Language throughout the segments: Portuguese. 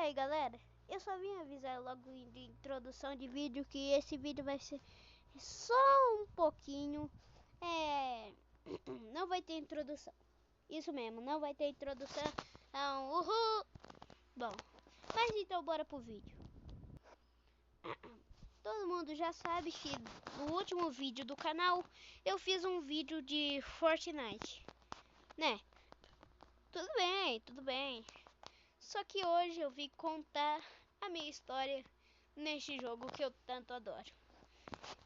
aí galera, eu só vim avisar logo de introdução de vídeo que esse vídeo vai ser só um pouquinho, não vai ter introdução, isso mesmo, não vai ter introdução, uhul. Bom, mas então bora pro vídeo. Todo mundo já sabe que no último vídeo do canal eu fiz um vídeo de Fortnite, né? Tudo bem. Só que hoje eu vim contar a minha história neste jogo que eu tanto adoro.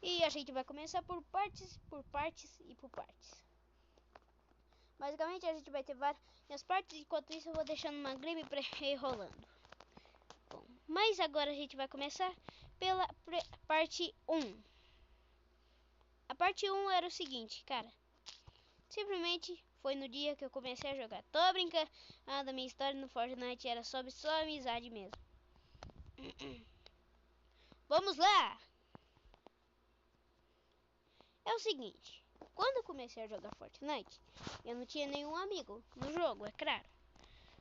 E a gente vai começar por partes. Basicamente a gente vai ter várias partes, enquanto isso eu vou deixando uma greve para ir rolando. Bom, mas agora a gente vai começar pela parte 1. A parte 1 era o seguinte, cara. Simplesmente foi no dia que eu comecei a jogar. Tô brincando, da minha história no Fortnite era sobre só amizade mesmo. Vamos lá! É o seguinte, quando eu comecei a jogar Fortnite, eu não tinha nenhum amigo no jogo, é claro.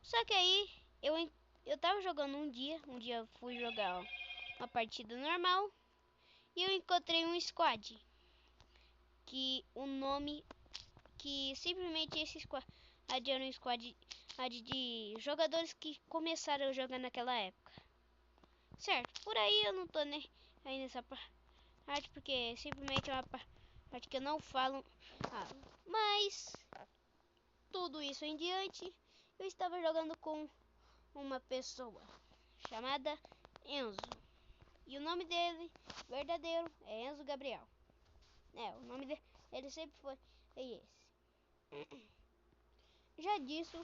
Só que aí, eu tava jogando um dia eu fui jogar uma partida normal, e eu encontrei um squad, que o nome, que simplesmente esse squad era um squad de jogadores que começaram a jogar naquela época. Certo, por aí eu não tô nem aí nessa parte, porque simplesmente é uma parte que eu não falo. Mas tudo isso em diante, eu estava jogando com uma pessoa chamada Enzo. E o nome dele verdadeiro é Enzo Gabriel. O nome dele sempre foi esse. Já disso,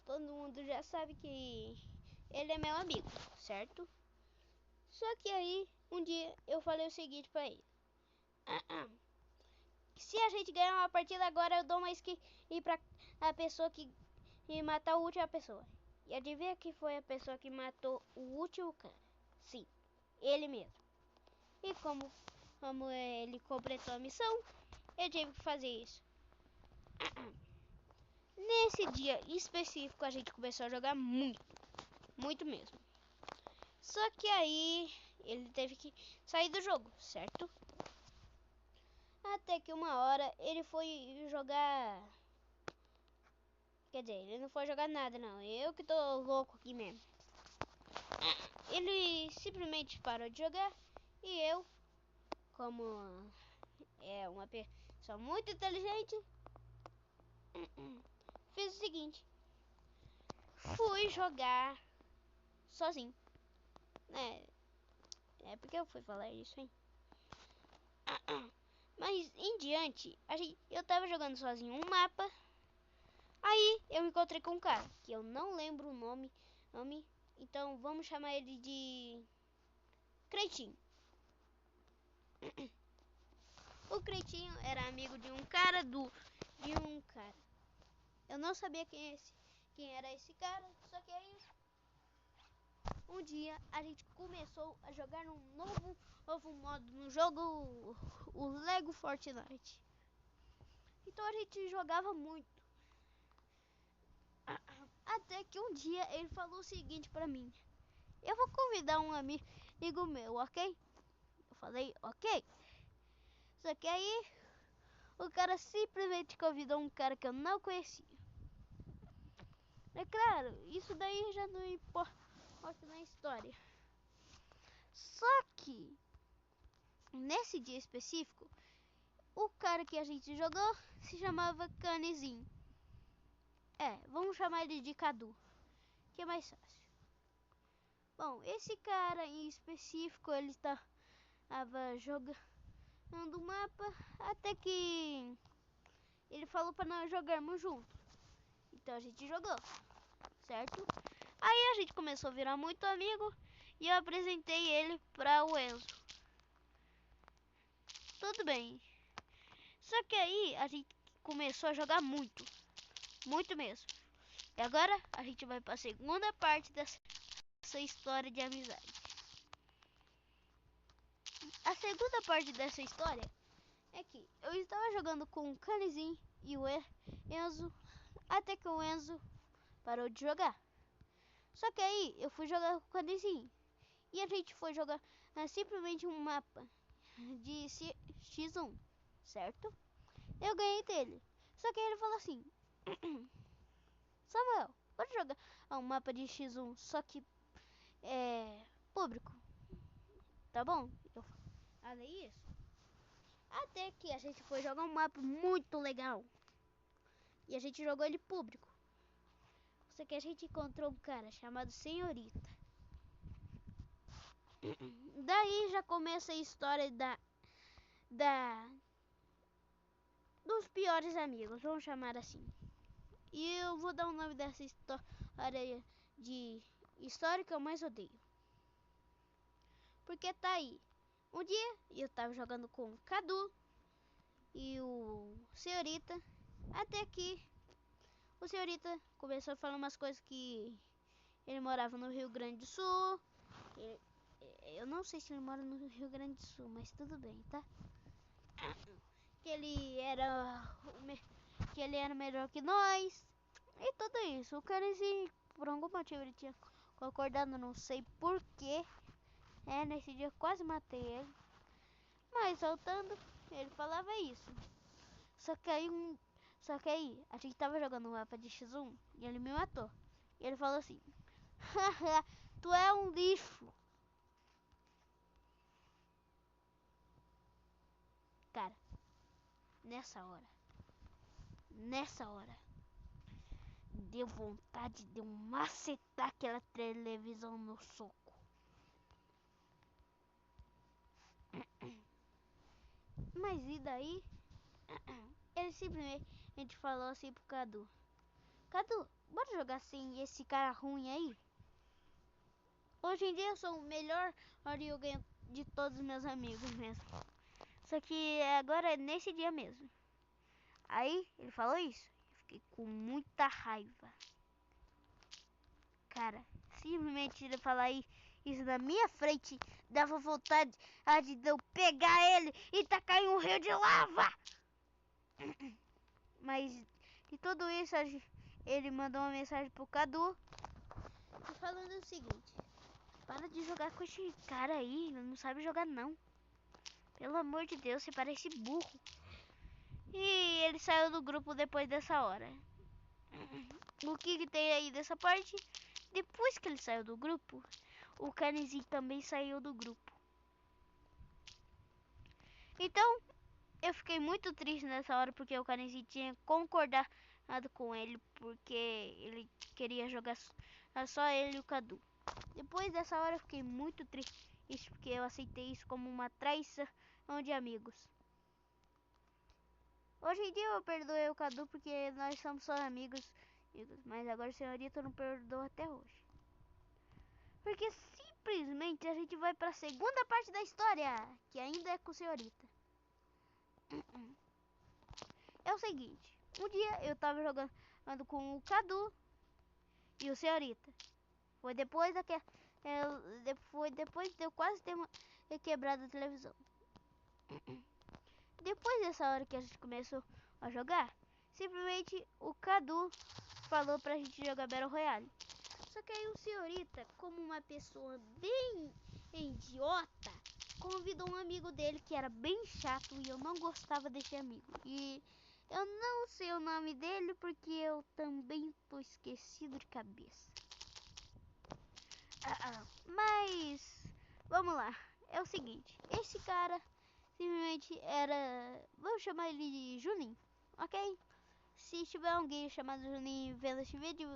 todo mundo já sabe que ele é meu amigo, certo? Só que aí, um dia eu falei o seguinte pra ele. Se a gente ganhar uma partida agora, eu dou uma skin e pra a pessoa que matar a última pessoa. E adivinha que foi a pessoa que matou o último cara? Sim, ele mesmo. E como ele completou a missão, eu tive que fazer isso. Nesse dia específico a gente começou a jogar muito mesmo. Só que aí ele teve que sair do jogo, certo? Até que uma hora ele foi jogar. Quer dizer, ele não foi jogar nada não, eu que tô louco aqui mesmo. Ele simplesmente parou de jogar e eu, como é uma pessoa muito inteligente, fiz o seguinte: fui jogar sozinho. É porque eu fui falar isso, hein? Mas em diante, eu tava jogando sozinho um mapa. Aí eu me encontrei com um cara que eu não lembro o nome, então vamos chamar ele de Cretinho. O Cretinho era amigo de um cara Eu não sabia quem era esse cara, só que aí um dia a gente começou a jogar um novo modo no jogo, o Lego Fortnite. Então a gente jogava muito. Até que um dia ele falou o seguinte pra mim: eu vou convidar um amigo meu, ok? Eu falei, ok. Só que aí o cara simplesmente convidou um cara que eu não conhecia. É claro, isso daí já não importa na história. Só que nesse dia específico, o cara que a gente jogou se chamava Canezinho. Vamos chamar ele de Cadu, que é mais fácil. Bom, esse cara em específico, ele estava jogando o mapa, até que ele falou para nós jogarmos junto. Então a gente jogou, certo? Aí a gente começou a virar muito amigo e eu apresentei ele para o Enzo. Tudo bem. Só que aí a gente começou a jogar muito mesmo. E agora a gente vai para a segunda parte dessa história de amizade. A segunda parte dessa história é que eu estava jogando com o Canezinho e o Enzo, até que o Enzo parou de jogar. Só que aí eu fui jogar com o Canezinho. E a gente foi jogar simplesmente um mapa de X1, certo? Eu ganhei dele. Só que ele falou assim: Samuel, pode jogar um mapa de X1, só que é público, tá bom? Eu falei isso. Até que a gente foi jogar um mapa muito legal. E a gente jogou ele público. Só que a gente encontrou um cara chamado Senhorita. Daí já começa a história dos piores amigos, vamos chamar assim. E eu vou dar o nome dessa história de história que eu mais odeio. Porque tá aí. Um dia eu tava jogando com o Cadu e o Senhorita. Até que o Senhorita começou a falar umas coisas que ele morava no Rio Grande do Sul. Eu não sei se ele mora no Rio Grande do Sul, mas tudo bem, tá? Que ele era melhor que nós. E tudo isso. O Canezinho, por algum motivo, ele tinha concordado, não sei porquê. Nesse dia eu quase matei ele. Mas voltando, ele falava isso. Só que aí a gente tava jogando um mapa de X1 e ele me matou. E ele falou assim: Haha, tu é um lixo. Cara, nessa hora, deu vontade de eu macetar aquela televisão no soco. Mas e daí? Ele simplesmente falou assim pro Cadu: Cadu, bora jogar sem esse cara ruim aí? Hoje em dia eu sou o melhor e eu ganho de todos os meus amigos mesmo. Só que agora é nesse dia mesmo. Aí ele falou isso. Eu fiquei com muita raiva. Cara, simplesmente ele falar isso na minha frente dava vontade de eu pegar ele e tacar em um rio de lava. Mas de tudo isso ele mandou uma mensagem pro Cadu falando o seguinte: para de jogar com esse cara aí, não sabe jogar não. Pelo amor de Deus, você parece burro. E ele saiu do grupo depois dessa hora. O que tem aí dessa parte? Depois que ele saiu do grupo, o Canezinho também saiu do grupo. Então, eu fiquei muito triste nessa hora porque o Canezinho tinha concordado com ele, porque ele queria jogar só ele e o Cadu. Depois dessa hora eu fiquei muito triste porque eu aceitei isso como uma traição de amigos. Hoje em dia eu perdoei o Cadu porque nós somos só amigos, mas agora o Senhorita não perdoou até hoje. Porque simplesmente a gente vai para a segunda parte da história, que ainda é com o Senhorita. É o seguinte, um dia eu tava jogando com o Cadu e o Senhorita. Foi depois de eu quase ter quebrado a televisão. Depois dessa hora que a gente começou a jogar, simplesmente o Cadu falou pra gente jogar Battle Royale. Só que aí o Senhorita, como uma pessoa bem idiota, convidou um amigo dele que era bem chato e eu não gostava desse amigo. E eu não sei o nome dele porque eu também tô esquecido de cabeça. Mas vamos lá. É o seguinte, esse cara simplesmente era, vamos chamar ele de Juninho, ok? Se tiver alguém chamado Juninho vendo esse vídeo,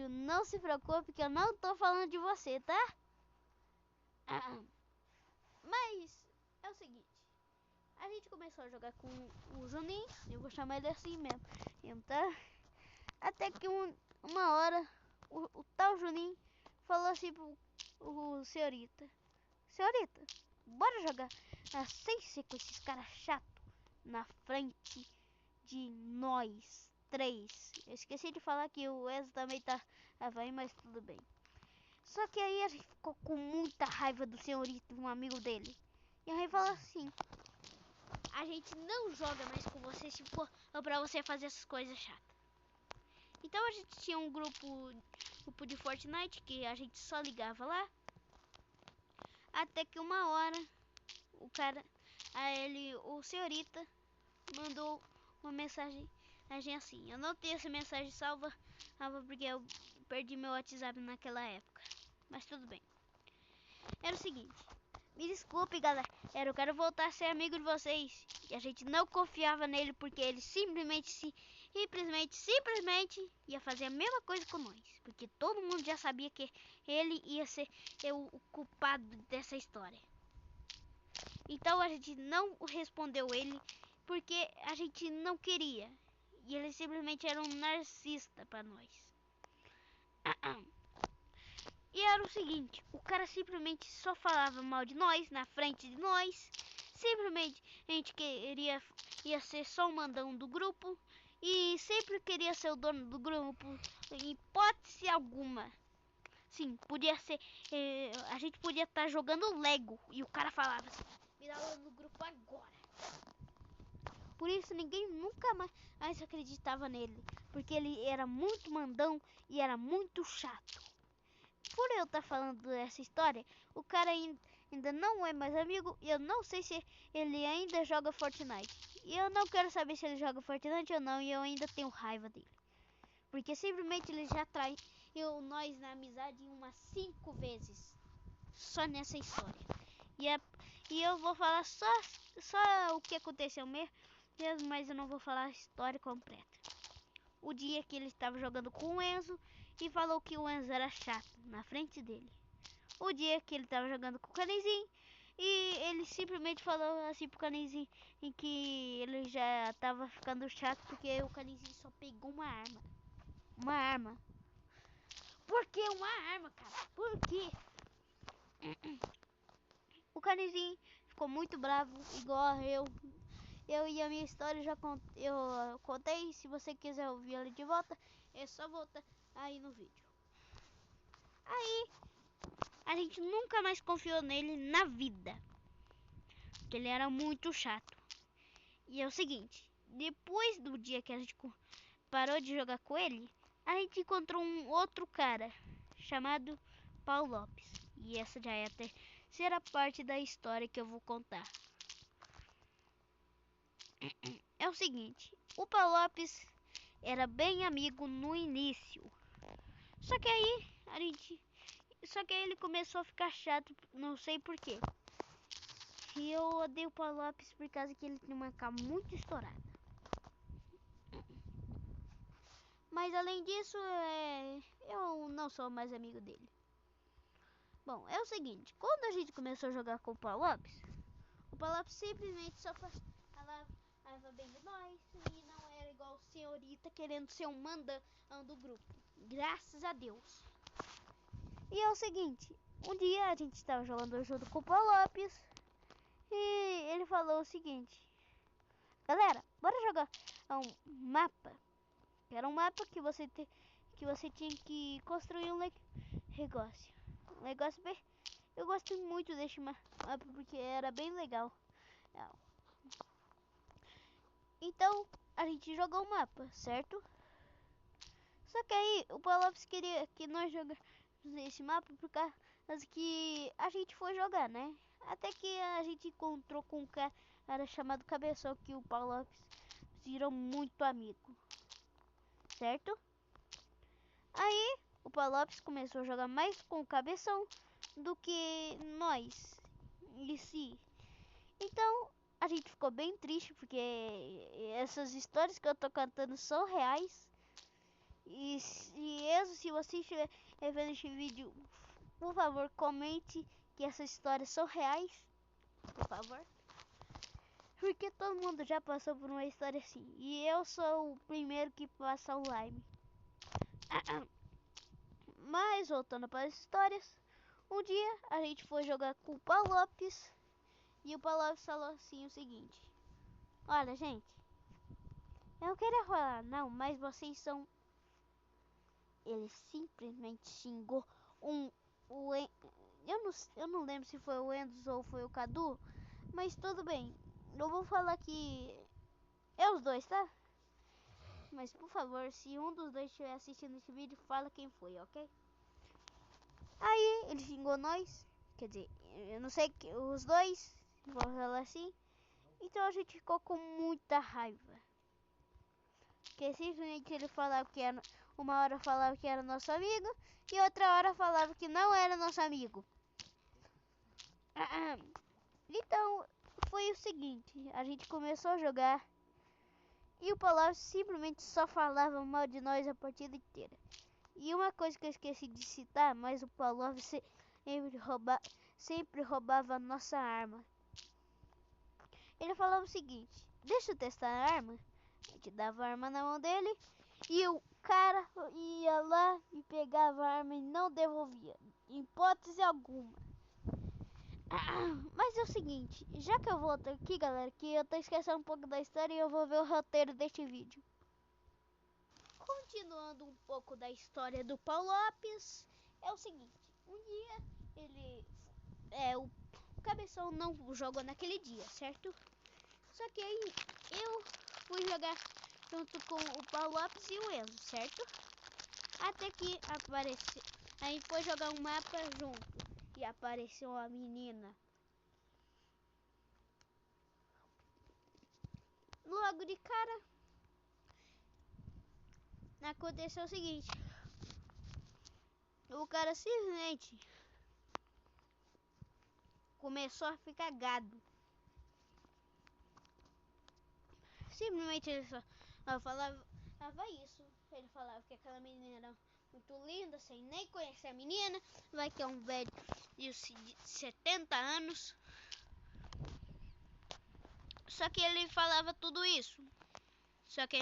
não se preocupe que eu não tô falando de você, tá? Mas é o seguinte, a gente começou a jogar com o Juninho, eu vou chamar ele assim mesmo, então, até que uma hora o tal Juninho falou assim pro Senhorita: Senhorita, bora jogar sem ser com esses caras chatos na frente de nós três. Eu esqueci de falar que o Enzo também tava aí, mas tudo bem. Só que aí a gente ficou com muita raiva do Senhorita, um amigo dele. E aí falou assim: a gente não joga mais com você se for pra você fazer essas coisas chatas. Então a gente tinha um grupo de Fortnite que a gente só ligava lá. Até que uma hora o cara, o senhorita mandou uma mensagem assim. Eu não tenho essa mensagem salva porque eu perdi meu WhatsApp naquela época. Mas tudo bem. Era o seguinte. Me desculpe, galera. Eu quero voltar a ser amigo de vocês. E a gente não confiava nele porque ele simplesmente ia fazer a mesma coisa com nós. Porque todo mundo já sabia que ele ia ser o culpado dessa história. Então a gente não respondeu ele porque a gente não queria. E ele simplesmente era um narcisista para nós. E era o seguinte, o cara simplesmente só falava mal de nós, na frente de nós. Simplesmente a gente ia ser só o mandão do grupo. E sempre queria ser o dono do grupo, em hipótese alguma. Sim, podia ser, a gente podia estar jogando Lego e o cara falava assim, me dá o no grupo agora. Por isso ninguém nunca mais acreditava nele, porque ele era muito mandão e era muito chato. Por eu estar falando dessa história, o cara ainda não é mais amigo e eu não sei se ele ainda joga Fortnite. E eu não quero saber se ele joga Fortnite ou não e eu ainda tenho raiva dele. Porque simplesmente ele já traiu nós na amizade umas 5 vezes. Só nessa história. E eu vou falar só o que aconteceu mesmo, mas eu não vou falar a história completa. O dia que ele estava jogando com o Enzo e falou que o Enzo era chato na frente dele. O dia que ele estava jogando com o Canizinho e ele simplesmente falou assim pro Canizinho em que ele já estava ficando chato porque o Canizinho só pegou uma arma. Uma arma. Por que uma arma, cara? Por quê? O Canizinho ficou muito bravo, igual eu e a minha história eu contei. Se você quiser ouvir ela de volta, é só voltar aí no vídeo. Aí a gente nunca mais confiou nele na vida, porque ele era muito chato. E é o seguinte, depois do dia que a gente parou de jogar com ele, a gente encontrou um outro cara chamado Paulo Lopes. E essa já é a terceira parte da história que eu vou contar. É o seguinte, o Paulo Lopes era bem amigo no início. Só que aí ele começou a ficar chato, não sei porquê. E eu odeio o Paulo Lopes por causa que ele tem uma cara muito estourada. Mas além disso, eu não sou mais amigo dele. Bom, é o seguinte, quando a gente começou a jogar com o Paulo Lopes simplesmente só falava bem de nós e não era igual a senhorita querendo ser um mandão do grupo. Graças a Deus. E é o seguinte, um dia a gente estava jogando junto com o Paulo Lopes e ele falou o seguinte: galera, bora jogar um mapa. Era um mapa que você tinha que construir um negócio. Um negócio bem. Eu gostei muito desse mapa porque era bem legal. Então a gente jogou o mapa, certo? Só que aí o Paulo Lopes queria que nós jogássemos esse mapa por causa que a gente foi jogar, né? Até que a gente encontrou com um cara chamado Cabeção, que o Paulo Lopes virou muito amigo, certo? Aí o Paulo Lopes começou a jogar mais com o Cabeção do que nós em si. Então a gente ficou bem triste porque essas histórias que eu tô contando são reais. E se você estiver vendo este vídeo, por favor, comente que essas histórias são reais, por favor. Porque todo mundo já passou por uma história assim. E eu sou o primeiro que passa online. Mas voltando para as histórias, um dia a gente foi jogar com o Paulo Lopes. E o Paulo Lopes falou assim o seguinte: olha, gente, eu não queria falar não, mas vocês são... Ele simplesmente xingou eu não lembro se foi o Enzo ou foi o Cadu, mas tudo bem. Eu vou falar que é os dois, tá? Mas por favor, se um dos dois estiver assistindo esse vídeo, fala quem foi, ok? Aí ele xingou nós. Quer dizer, eu não sei que os dois, vou falar assim. Então a gente ficou com muita raiva. Porque simplesmente ele falava que era. Uma hora falava que era nosso amigo e outra hora falava que não era nosso amigo. Então foi o seguinte, a gente começou a jogar e o Palau simplesmente só falava mal de nós a partida inteira. E uma coisa que eu esqueci de citar, mas o Palau sempre roubava a nossa arma. Ele falava o seguinte, deixa eu testar a arma. A gente dava a arma na mão dele e o cara ia lá e pegava a arma e não devolvia, em hipótese alguma. Mas é o seguinte, já que eu volto aqui, galera, que eu tô esquecendo um pouco da história e eu vou ver o roteiro deste vídeo. Continuando um pouco da história do Paulo Lopes, é o seguinte, um dia o Cabeção não jogou naquele dia, certo? Só que aí eu fui jogar junto com o Paulo Lopes e o Enzo, certo? Até que apareceu, a gente foi jogar um mapa junto e apareceu uma menina. Logo de cara, aconteceu o seguinte, o cara simplesmente começou a ficar gado. Simplesmente ele só falava isso. Ele falava que aquela menina era muito linda, sem nem conhecer a menina. Vai que é um velho de 70 anos. Só que ele falava tudo isso. Só que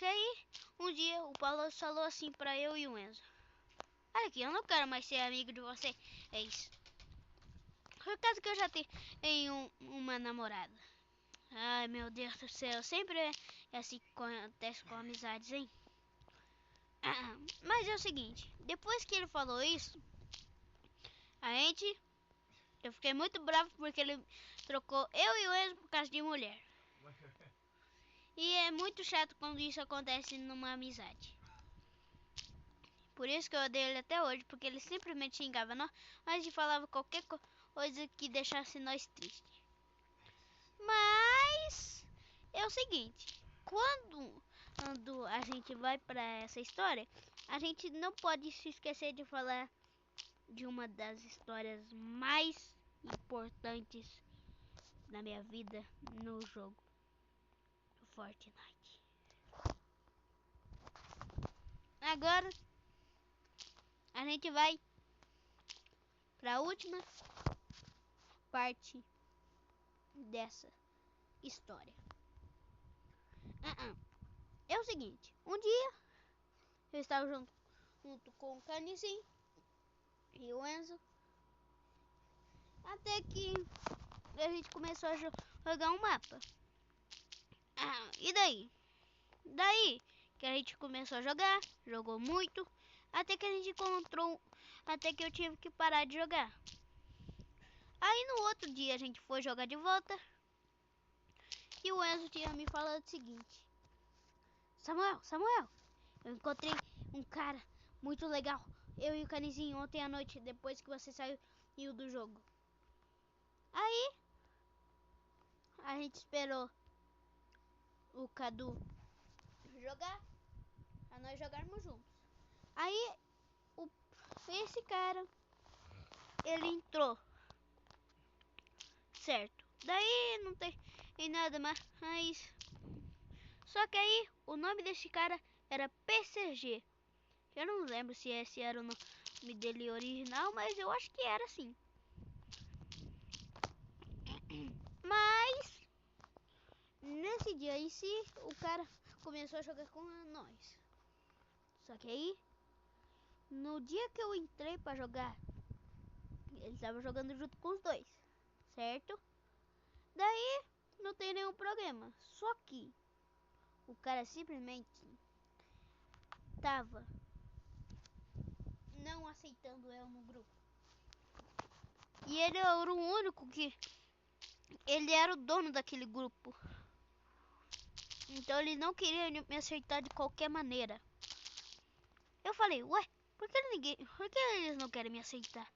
aí, um dia, o Paulo falou assim pra eu e o Enzo. Olha aqui, eu não quero mais ser amigo de você. É isso. Por causa que eu já tenho uma namorada. Ai, meu Deus do céu. Sempre é assim que acontece com amizades, hein? Mas é o seguinte. Depois que ele falou isso, eu fiquei muito bravo porque ele trocou eu e o Enzo por causa de mulher. E é muito chato quando isso acontece numa amizade. Por isso que eu odeio ele até hoje, porque ele simplesmente xingava nós, mas falava qualquer coisa que deixasse nós tristes. Mas é o seguinte, quando a gente vai para essa história, a gente não pode se esquecer de falar de uma das histórias mais importantes da minha vida no jogo Fortnite. Agora a gente vai para a última parte dessa história. É o seguinte, um dia eu estava junto com o Canizinho e o Enzo, até que a gente começou a jogar um mapa. E daí? Daí que a gente começou a jogar, jogou muito, até que a gente encontrou, até que eu tive que parar de jogar. Aí no outro dia a gente foi jogar de volta e o Enzo tinha me falado o seguinte: Samuel, eu encontrei um cara muito legal, eu e o Canizinho, ontem à noite, depois que você saiu do jogo. Aí a gente esperou o Cadu jogar, pra nós jogarmos juntos. Aí esse cara, ele entrou, certo? Daí não tem nada mais. Só que aí o nome desse cara era PCG. Eu não lembro se esse era o nome dele original, mas eu acho que era sim. Mas nesse dia em si, o cara começou a jogar com nós. Só que aí, no dia que eu entrei pra jogar, ele tava jogando junto com os dois, certo? Daí não tem nenhum problema. Só que o cara simplesmente tava não aceitando eu no grupo. E ele era o único que... Ele era o dono daquele grupo. Então ele não queria me aceitar de qualquer maneira. Eu falei, ué, por que eles não querem me aceitar?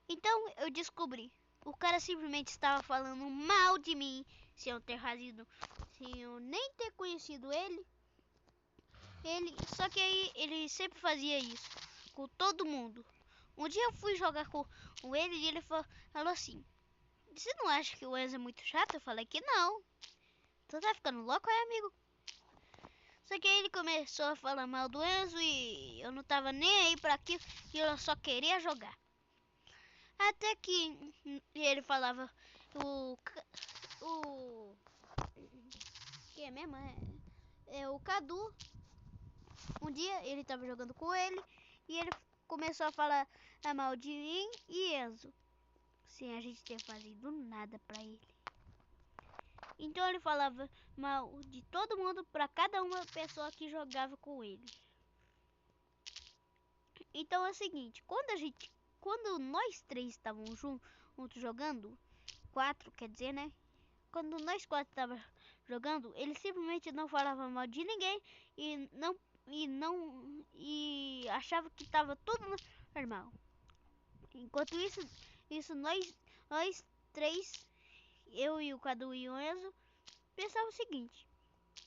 Então eu descobri. O cara simplesmente estava falando mal de mim, sem eu ter razido, sem eu nem ter conhecido ele. Só que aí ele sempre fazia isso com todo mundo. Um dia eu fui jogar com ele e ele falou assim: você não acha que o Enzo é muito chato? Eu falei que não. Tu tá ficando louco, é, amigo? Só que aí ele começou a falar mal do Enzo e eu não tava nem aí pra aquilo e eu só queria jogar. Até que ele falava o que é mesmo? É o Cadu. Um dia ele tava jogando com ele e ele começou a falar mal de mim e Enzo, sem a gente ter fazido nada pra ele. Então ele falava mal de todo mundo pra cada uma pessoa que jogava com ele. Então é o seguinte, quando nós três estávamos juntos jogando, quatro, quer dizer, né? Quando nós quatro estávamos jogando, ele simplesmente não falava mal de ninguém e achava que estava tudo normal. Enquanto isso nós três, eu e o Cadu e o Enzo, pensava o seguinte: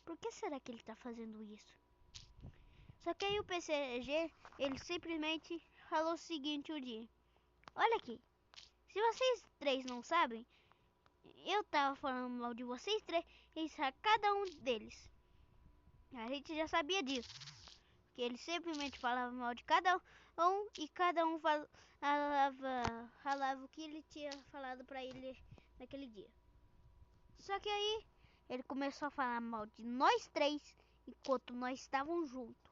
por que será que ele está fazendo isso? Só que aí o PCG, ele simplesmente falou o seguinte um dia: olha aqui, se vocês três não sabem, eu tava falando mal de vocês três, cada um deles. A gente já sabia disso, que ele simplesmente falava mal de cada um e cada um falava o que ele tinha falado pra ele naquele dia. Só que aí ele começou a falar mal de nós três enquanto nós estávamos juntos.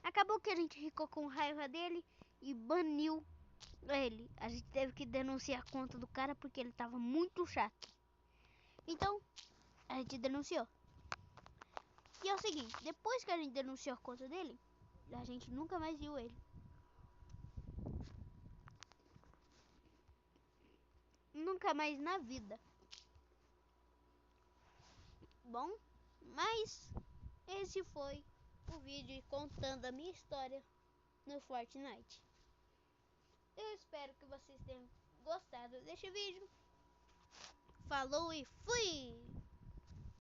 Acabou que a gente ficou com raiva dele e baniu ele. A gente teve que denunciar a conta do cara porque ele tava muito chato. Então, a gente denunciou. E é o seguinte, depois que a gente denunciou a conta dele, a gente nunca mais viu ele. Nunca mais na vida. Bom, mas esse foi o vídeo contando a minha história no Fortnite. Eu espero que vocês tenham gostado deste vídeo. Falou e fui!